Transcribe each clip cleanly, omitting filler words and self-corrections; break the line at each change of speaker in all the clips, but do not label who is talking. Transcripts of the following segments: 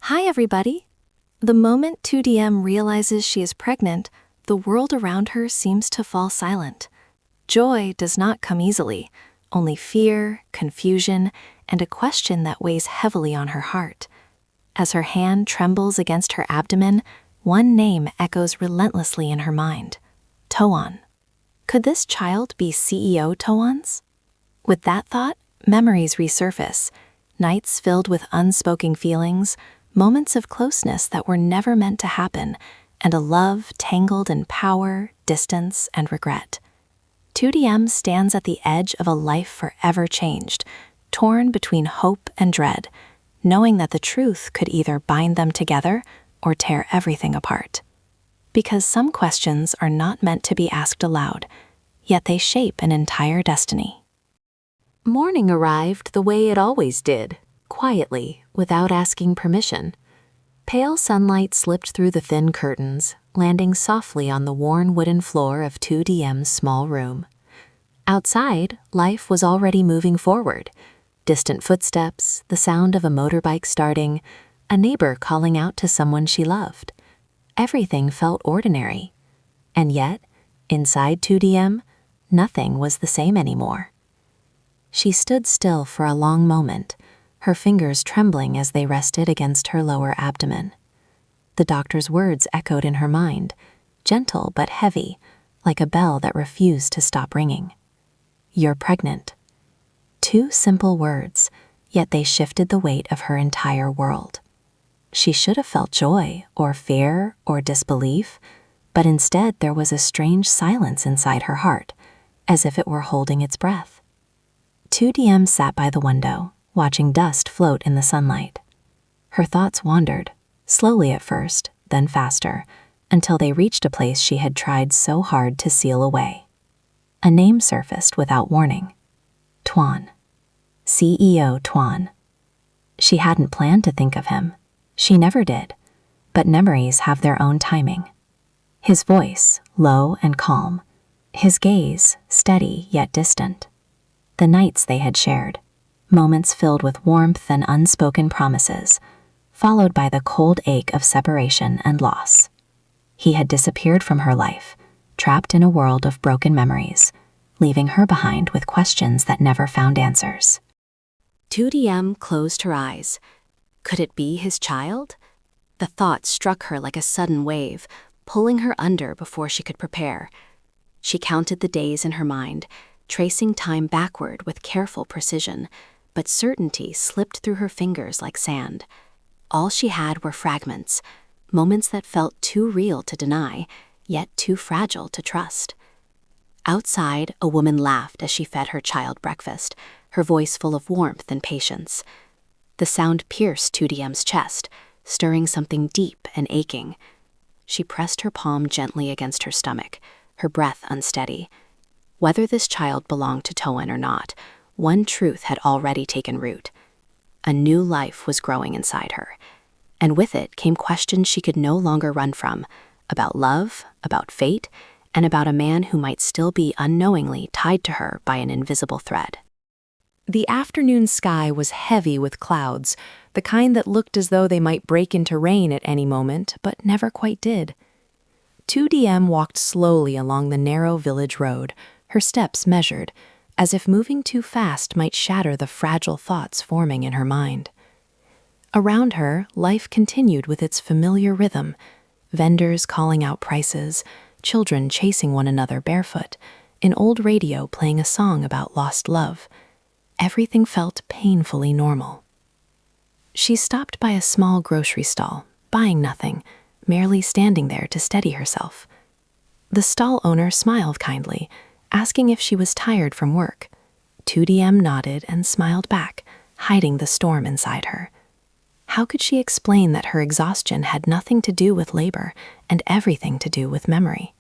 Hi, everybody. The moment Diem realizes she is pregnant, the world around her seems to fall silent. Joy does not come easily, only fear, confusion, and a question that weighs heavily on her heart. As her hand trembles against her abdomen, one name echoes relentlessly in her mind: Toan. Could this child be CEO Toan's? With that thought, memories resurface, nights filled with unspoken feelings, moments of closeness that were never meant to happen, and a love tangled in power, distance, and regret. Diem stands at the edge of a life forever changed, torn between hope and dread, knowing that the truth could either bind them together or tear everything apart. Because some questions are not meant to be asked aloud, yet they shape an entire destiny.
Morning arrived the way it always did, quietly, without asking permission. Pale sunlight slipped through the thin curtains, landing softly on the worn wooden floor of Diem's small room. Outside, life was already moving forward. Distant footsteps, the sound of a motorbike starting, a neighbor calling out to someone she loved. Everything felt ordinary. And yet, inside Diem, nothing was the same anymore. She stood still for a long moment, her fingers trembling as they rested against her lower abdomen. The doctor's words echoed in her mind, gentle but heavy, like a bell that refused to stop ringing. "You're pregnant." 2 simple words, yet they shifted the weight of her entire world. She should have felt joy, or fear, or disbelief, but instead there was a strange silence inside her heart, as if it were holding its breath. Diem sat by the window, watching dust float in the sunlight. Her thoughts wandered, slowly at first, then faster, until they reached a place she had tried so hard to seal away. A name surfaced without warning: Toan. CEO Toan. She hadn't planned to think of him. She never did, but memories have their own timing. His voice, low and calm. His gaze, steady yet distant. The nights they had shared, moments filled with warmth and unspoken promises, followed by the cold ache of separation and loss. He had disappeared from her life, trapped in a world of broken memories, leaving her behind with questions that never found answers.
Diem closed her eyes. Could it be his child? The thought struck her like a sudden wave, pulling her under before she could prepare. She counted the days in her mind, tracing time backward with careful precision, but certainty slipped through her fingers like sand. All she had were fragments, moments that felt too real to deny, yet too fragile to trust. Outside, a woman laughed as she fed her child breakfast, her voice full of warmth and patience. The sound pierced Diem's chest, stirring something deep and aching. She pressed her palm gently against her stomach, her breath unsteady. Whether this child belonged to Toan or not, one truth had already taken root. A new life was growing inside her, and with it came questions she could no longer run from, about love, about fate, and about a man who might still be unknowingly tied to her by an invisible thread. The afternoon sky was heavy with clouds, the kind that looked as though they might break into rain at any moment, but never quite did. Diem walked slowly along the narrow village road, her steps measured, as if moving too fast might shatter the fragile thoughts forming in her mind. Around her, life continued with its familiar rhythm, vendors calling out prices, children chasing one another barefoot, an old radio playing a song about lost love. Everything felt painfully normal. She stopped by a small grocery stall, buying nothing, merely standing there to steady herself. The stall owner smiled kindly, asking if she was tired from work. Diem nodded and smiled back, hiding the storm inside her. How could she explain that her exhaustion had nothing to do with labor and everything to do with memory?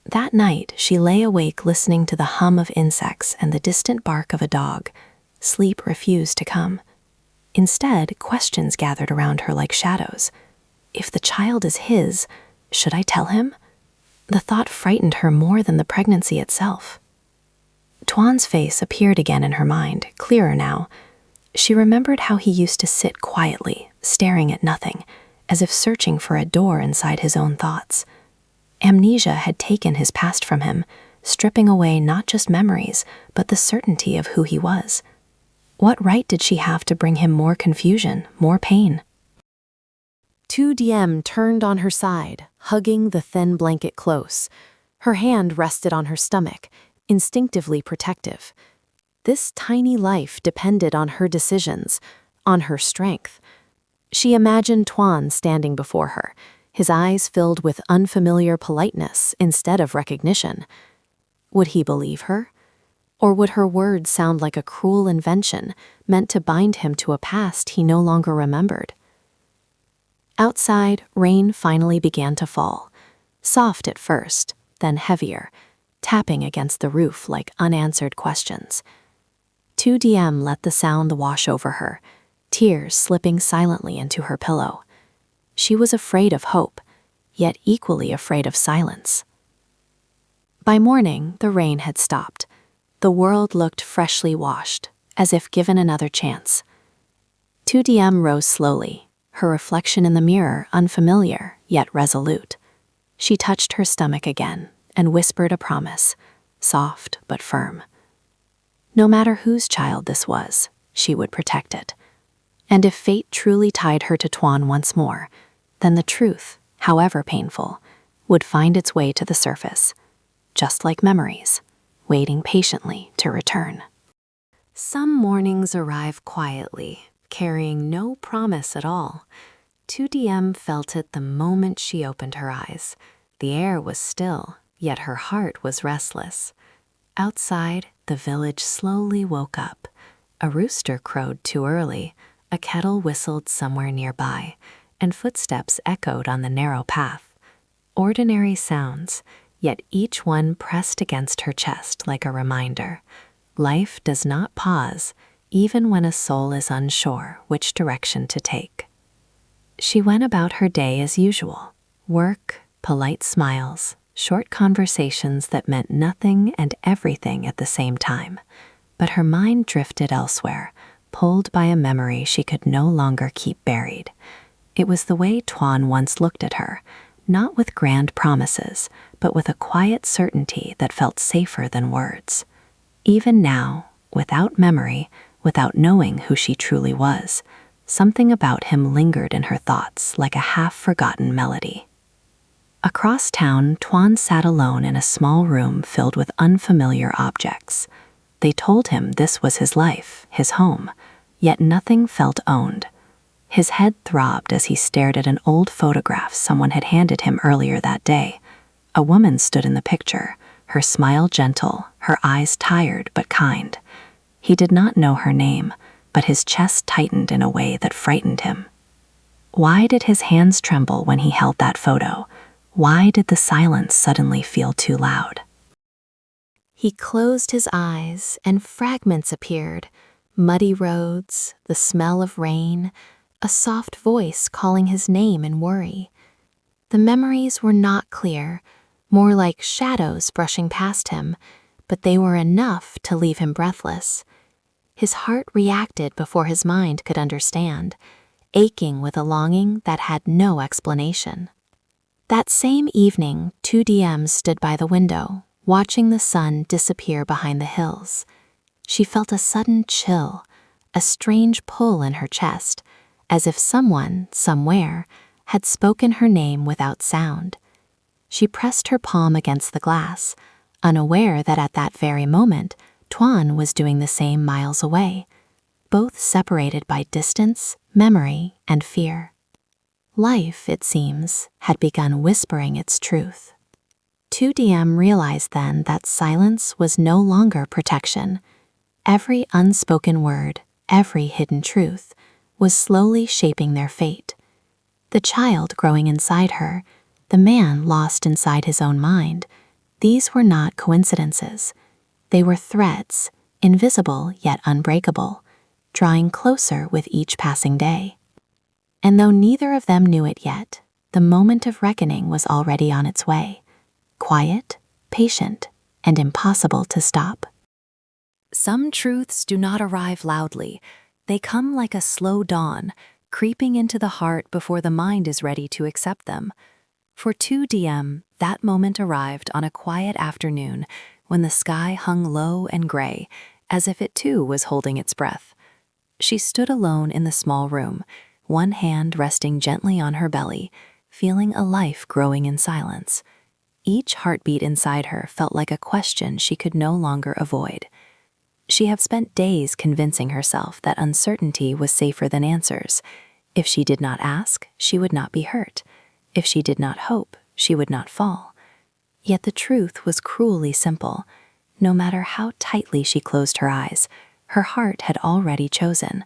That night, she lay awake listening to the hum of insects and the distant bark of a dog. Sleep refused to come. Instead, questions gathered around her like shadows. If the child is his, should I tell him? The thought frightened her more than the pregnancy itself. Toan's face appeared again in her mind, clearer now. She remembered how he used to sit quietly,
staring at nothing, as if searching for a door inside his own thoughts. Amnesia had taken his past from him, stripping away not just memories, but the certainty of who he was. What right did she have to bring him more confusion, more pain?
Diem turned on her side, hugging the thin blanket close. Her hand rested on her stomach, instinctively protective. This tiny life depended on her decisions, on her strength. She imagined Toan standing before her, his eyes filled with unfamiliar politeness instead of recognition. Would he believe her? Or would her words sound like a cruel invention meant to bind him to a past he no longer remembered? Outside, rain finally began to fall, soft at first, then heavier, tapping against the roof like unanswered questions. Diem let the sound wash over her, tears slipping silently into her pillow. She was afraid of hope, yet equally afraid of silence. By morning, the rain had stopped. The world looked freshly washed, as if given another chance. Diem rose slowly, her reflection in the mirror unfamiliar, yet resolute. She touched her stomach again and whispered a promise, soft but firm. No matter whose child this was, she would protect it. And if fate truly tied her to Toan once more, then the truth, however painful, would find its way to the surface, just like memories, waiting patiently to return. Some mornings arrive quietly, carrying no promise at all. Diem felt it the moment she opened her eyes. The air was still, yet her heart was restless. Outside, the village slowly woke up. A rooster crowed too early, a kettle whistled somewhere nearby, and footsteps echoed on the narrow path. Ordinary sounds, yet each one pressed against her chest like a reminder. Life does not pause, even when a soul is unsure which direction to take. She went about her day as usual. Work, polite smiles, short conversations that meant nothing and everything at the same time. But her mind drifted elsewhere, pulled by a memory she could no longer keep buried. It was the way Toan once looked at her, not with grand promises, but with a quiet certainty that felt safer than words. Even now, without memory, without knowing who she truly was, something about him lingered in her thoughts like a half-forgotten melody. Across town, Toan sat alone in a small room filled with unfamiliar objects. They told him this was his life, his home, yet nothing felt owned. His head throbbed as he stared at an old photograph someone had handed him earlier that day. A woman stood in the picture, her smile gentle, her eyes tired but kind. He did not know her name, but his chest tightened in a way that frightened him. Why did his hands tremble when he held that photo? Why did the silence suddenly feel too loud? He closed his eyes, and fragments appeared. Muddy roads, the smell of rain, a soft voice calling his name in worry. The memories were not clear, more like shadows brushing past him, but they were enough to leave him breathless. His heart reacted before his mind could understand, aching with a longing that had no explanation. That same evening, Diem stood by the window, watching the sun disappear behind the hills. She felt a sudden chill, a strange pull in her chest, as if someone, somewhere, had spoken her name without sound. She pressed her palm against the glass, unaware that at that very moment, Toan was doing the same miles away, both separated by distance, memory, and fear. Life, it seems, had begun whispering its truth. Diem realized then that silence was no longer protection. Every unspoken word, every hidden truth, was slowly shaping their fate. The child growing inside her, the man lost inside his own mind, these were not coincidences. They were threads, invisible yet unbreakable, drawing closer with each passing day. And though neither of them knew it yet, the moment of reckoning was already on its way, quiet, patient, and impossible to stop. Some truths do not arrive loudly. They come like a slow dawn,
creeping into the heart before the mind is ready to accept them. For 2DM, that moment arrived on a quiet afternoon when the sky hung low and gray, as if it too was holding its breath. She stood alone in the small room, one hand resting gently on her belly, feeling a life growing in silence. Each heartbeat inside her felt like a question she could no longer avoid. She had spent days convincing herself that uncertainty was safer than answers. If she did not ask, she would not be hurt. If she did not hope, she would not fall. Yet the truth was cruelly simple. No matter how tightly she closed her eyes, her heart had already chosen.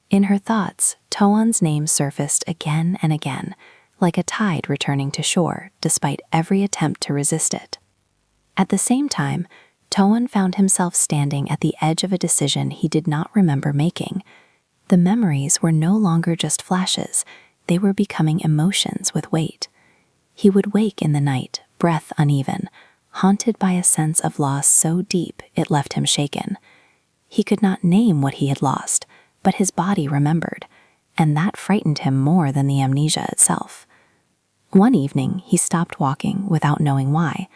In her thoughts, Toan's name surfaced again and again, like a tide returning to shore, despite every attempt to resist it. At the same time, Toan found himself standing at the edge of a decision he did not remember making. The memories were no longer just flashes, they were becoming emotions with weight. He would wake in the night, breath uneven, haunted by a sense of loss so deep it left him shaken. He could not name what he had lost, but his body remembered, and that frightened him more than the amnesia itself. One evening, he stopped walking without knowing why.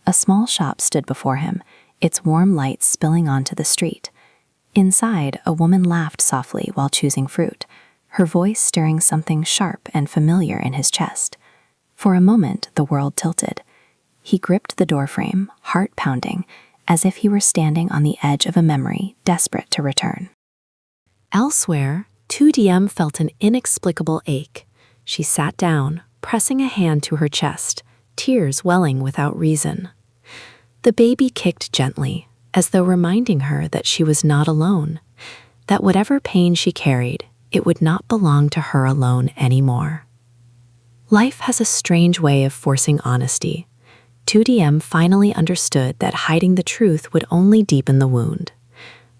A small shop stood before him, its warm light spilling onto the street. Inside, a woman laughed softly while choosing fruit, her voice stirring something sharp and familiar in his chest. For a moment, the world tilted. He gripped the doorframe, heart pounding, as if he were standing on the edge of a memory, desperate to return. Elsewhere, 2DM felt an inexplicable ache. She sat down, pressing a hand to her chest, tears welling without reason. The baby kicked gently, as though reminding her that she was not alone, that whatever pain she carried, it would not belong to her alone anymore. Life has a strange way of forcing honesty. 2DM finally understood that hiding the truth would only deepen the wound.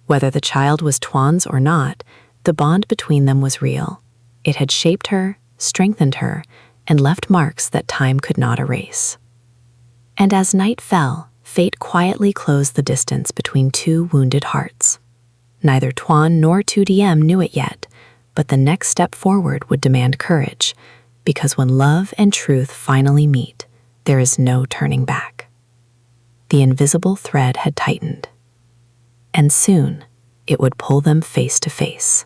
Whether the child was Toan's or not, the bond between them was real. It had shaped her, strengthened her, and left marks that time could not erase. And as night fell, fate quietly closed the distance between two wounded hearts. Neither Toan nor 2DM knew it yet, but the next step forward would demand courage, because when love and truth finally meet, there is no turning back. The invisible thread had tightened, and soon it would pull them face to face.